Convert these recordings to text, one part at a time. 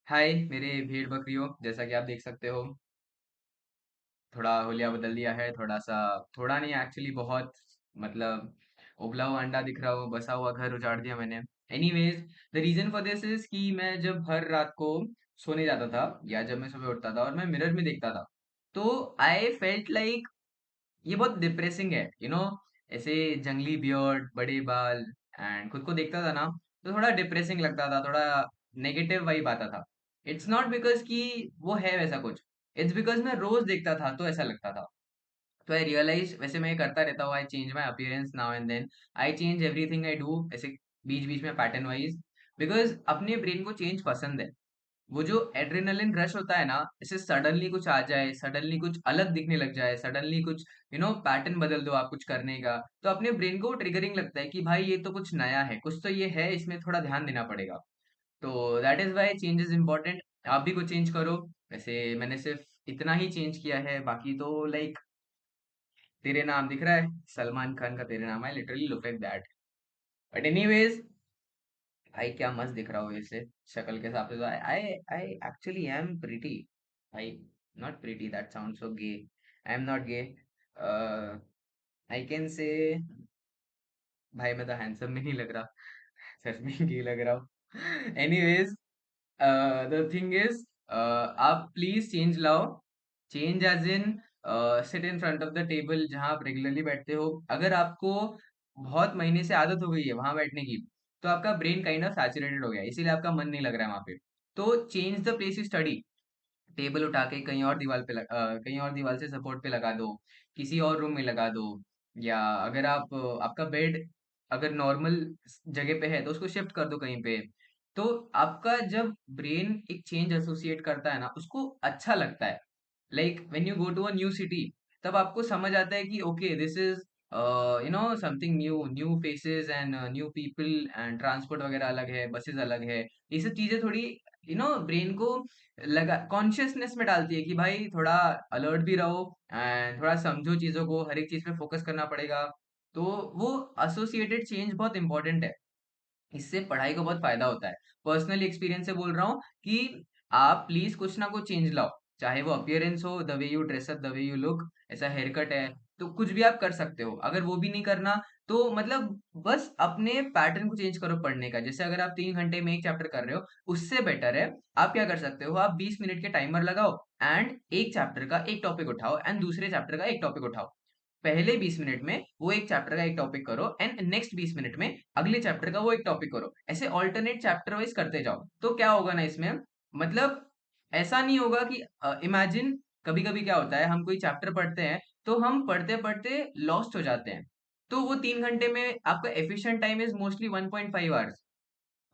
हाय मेरे भेड़ बकरियों, जैसा कि आप देख सकते हो, थोड़ा हुलिया बदल दिया है। थोड़ा सा, थोड़ा नहीं एक्चुअली बहुत, मतलब उबला हुआ अंडा दिख रहा हो, बसा हुआ घर उजाड़ दिया मैंने। Anyways, the reason for this is कि मैं जब हर रात को सोने जाता था या जब मैं सुबह उठता था और मैं मिरर में देखता था, तो आई फेल्ट लाइक ये बहुत डिप्रेसिंग है, ऐसे जंगली बियर्ड, बड़े बाल, एंड खुद को देखता था ना, तो थोड़ा डिप्रेसिंग लगता था, थोड़ा नेगेटिव वाइब आता था। इट्स नॉट बिकॉज कि वो है वैसा कुछ, इट्स बिकॉज मैं रोज देखता था तो ऐसा लगता था। तो आई रियलाइज, वैसे मैं ये करता रहता हूँ, I change my appearance now and then, I change everything I do, ऐसे बीच बीच में पैटर्न वाइज, बिकॉज अपने ब्रेन को चेंज पसंद है। वो जो एड्रेनलिन रश होता है ना, इसे सडनली कुछ आ जाए, सडनली कुछ अलग दिखने लग जाए, सडनली कुछ पैटर्न बदल दो आप कुछ करने का, तो अपने ब्रेन को ट्रिगरिंग लगता है कि भाई ये तो कुछ नया है, कुछ तो ये है, इसमें थोड़ा ध्यान देना पड़ेगा। तो that is why change is important. आप भी कुछ चेंज करो। वैसे मैंने सिर्फ इतना ही चेंज किया है, बाकी तो लाइक तेरे नाम दिख रहा है, सलमान खान का तेरे नाम, है literally look like that. But anyways, भाई क्या मस्त दिख रहा हो ऐसे शक्ल के हिसाब से, तो I I I actually am pretty. I not pretty, that sound so gay, I am not gay. I can say, भाई मैं तो हैंडसम भी नहीं लग रहा, सच में गे लग रहा हूँ। एनीवेज, द थिंग इज, आप प्लीज चेंज लाओ। Change as in, sit in front of the table जहां आप रेगुलरली बैठते हो। अगर आपको बहुत महीने से आदत हो गई है वहां बैठने की, तो आपका ब्रेन काइंड ऑफ सैचुरेटेड हो गया है, इसीलिए आपका मन नहीं लग रहा है वहां पे। तो change the place you study. Table उठा के कहीं और दीवार पे कहीं और दीवार से सपोर्ट पे लगा दो, किसी और रूम में लगा दो। या अगर आप आपका बेड अगर नॉर्मल जगह पे है तो उसको शिफ्ट कर दो कहीं पे। तो आपका जब ब्रेन एक चेंज एसोसिएट करता है ना, उसको अच्छा लगता है। Like when you go to a new city, तब आपको समझ आता है कि okay this is something new, new faces and new people, and transport वगैरह अलग है, बसेस अलग है। ये सब चीजें थोड़ी ब्रेन को लगा कॉन्शियसनेस में डालती है कि भाई थोड़ा अलर्ट भी रहो, एंड थोड़ा समझो चीजों को, हर एक चीज पे फोकस करना पड़ेगा। तो वो एसोसिएटेड चेंज बहुत इंपॉर्टेंट है। इससे पढ़ाई को बहुत फायदा होता है। पर्सनल एक्सपीरियंस से बोल रहा हूँ कि आप प्लीज कुछ ना कुछ चेंज लाओ, चाहे वो अपीयरेंस हो, the way you dress up, the way you look, ऐसा हेयर कट है, तो कुछ भी आप कर सकते हो। अगर वो भी नहीं करना, तो मतलब बस अपने पैटर्न को चेंज करो पढ़ने का। जैसे अगर आप 3 घंटे में एक चैप्टर कर रहे हो, उससे बेटर है आप क्या कर सकते हो, आप 20 मिनट के टाइमर लगाओ, एंड एक चैप्टर का एक टॉपिक उठाओ एंड दूसरे चैप्टर का एक टॉपिक उठाओ। पहले 20 मिनट में वो एक चैप्टर का एक टॉपिक करो, एंड नेक्स्ट 20 मिनट में अगले चैप्टर का वो एक टॉपिक करो। ऐसे ऑल्टरनेट चैप्टर वाइज करते जाओ, तो क्या होगा ना इसमें, मतलब ऐसा नहीं होगा कि इमेजिन, कभी कभी क्या होता है, हम कोई चैप्टर पढ़ते हैं, तो हम पढ़ते पढ़ते लॉस्ट हो जाते हैं। तो वो 3 घंटे में आपका efficient time is mostly 1.5 hours.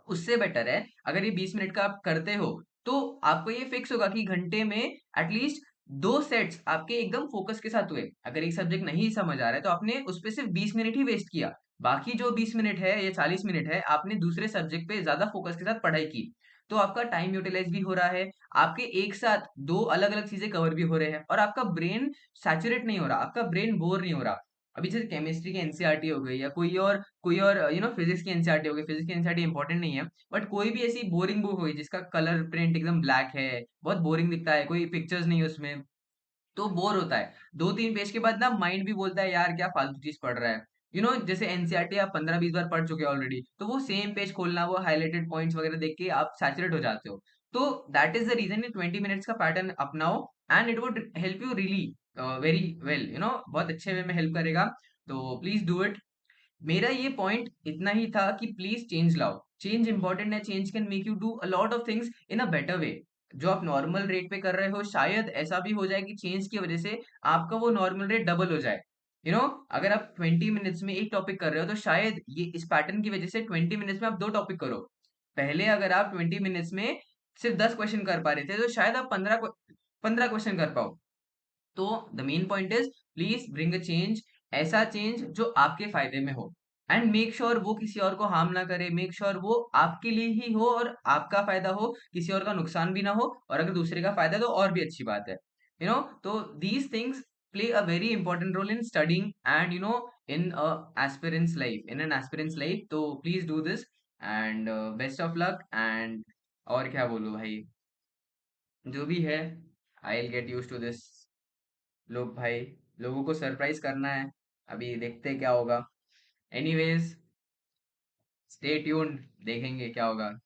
उससे बेटर है अगर ये 20 मिनट का आप करते हो, तो आपको ये फिक्स होगा कि घंटे में एटलीस्ट 2 सेट्स आपके एकदम फोकस के साथ हुए। अगर एक सब्जेक्ट नहीं समझ आ रहा है तो आपने उस पे सिर्फ 20 मिनट ही वेस्ट किया, बाकी जो 20 मिनट है या 40 मिनट है आपने दूसरे सब्जेक्ट पे ज्यादा फोकस के साथ पढ़ाई की। तो आपका टाइम यूटिलाइज भी हो रहा है, आपके एक साथ दो अलग अलग चीजें कवर भी हो रहे हैं, और आपका ब्रेन सैचुरेट नहीं हो रहा, आपका ब्रेन बोर नहीं हो रहा। अभी जैसे केमिस्ट्री की एनसीईआरटी हो गई, या कोई और फिजिक्स की एनसीईआरटी हो गई, फिजिक्स की एनसीईआरटी इंपॉर्टेंट नहीं है, बट कोई भी ऐसी बोरिंग बुक होगी जिसका कलर प्रिंट एकदम ब्लैक है, बहुत बोरिंग दिखता है, कोई पिक्चर्स नहीं है उसमें, तो बोर होता है। 2-3 पेज के बाद ना माइंड भी बोलता है यार क्या फालतू चीज पढ़ रहा है। जैसे एनसीईआरटी आप 15-20 बार पढ़ चुके हो ऑलरेडी, तो वो सेम पेज खोलना, वो हाईलाइटेड पॉइंट्स वगैरह देख के आप सैचुरेट हो जाते हो। तो दैट इज द रीजन, ये 20 मिनट्स का पैटर्न अपनाओ, and it would help you really very well, बहुत अच्छे वे में हेल्प करेगा। तो प्लीज डू इट। मेरा ये पॉइंट इतना ही था कि प्लीज चेंज लाओ। चेंज इंपॉर्टेंट है, change can make you do a lot of things in a better way. जो आप नॉर्मल रेट पे कर रहे हो, शायद ऐसा भी हो जाए कि चेंज की वजह से आपका वो नॉर्मल रेट डबल हो जाए। अगर आप 20 मिनट्स में एक टॉपिक कर रहे हो, तो शायद ये इस पैटर्न की वजह से 20 मिनट्स में आप 2 टॉपिक करो। पहले अगर आप 20 मिनट्स में सिर्फ 10 क्वेश्चन कर पा रहे थे, तो शायद आप 15 क्वेश्चन कर पाओ। तो the main point is, please bring a change, ऐसा चेंज जो आपके फायदे में हो, एंड मेक श्योर वो किसी और को हार्म ना करे, मेक श्योर वो आपके लिए ही हो और आपका फायदा हो, किसी और का नुकसान भी ना हो, और अगर दूसरे का फायदा है तो और भी अच्छी बात है। तो these things play a very important role in studying, and in an aspirants life. तो please do this, and best of luck, and और क्या बोलूं भाई, जो भी है, I will get use to this. लोग भाई, लोगों को सरप्राइज करना है, अभी देखते हैं क्या होगा। एनीवेज, स्टे ट्यून्ड, देखेंगे क्या होगा।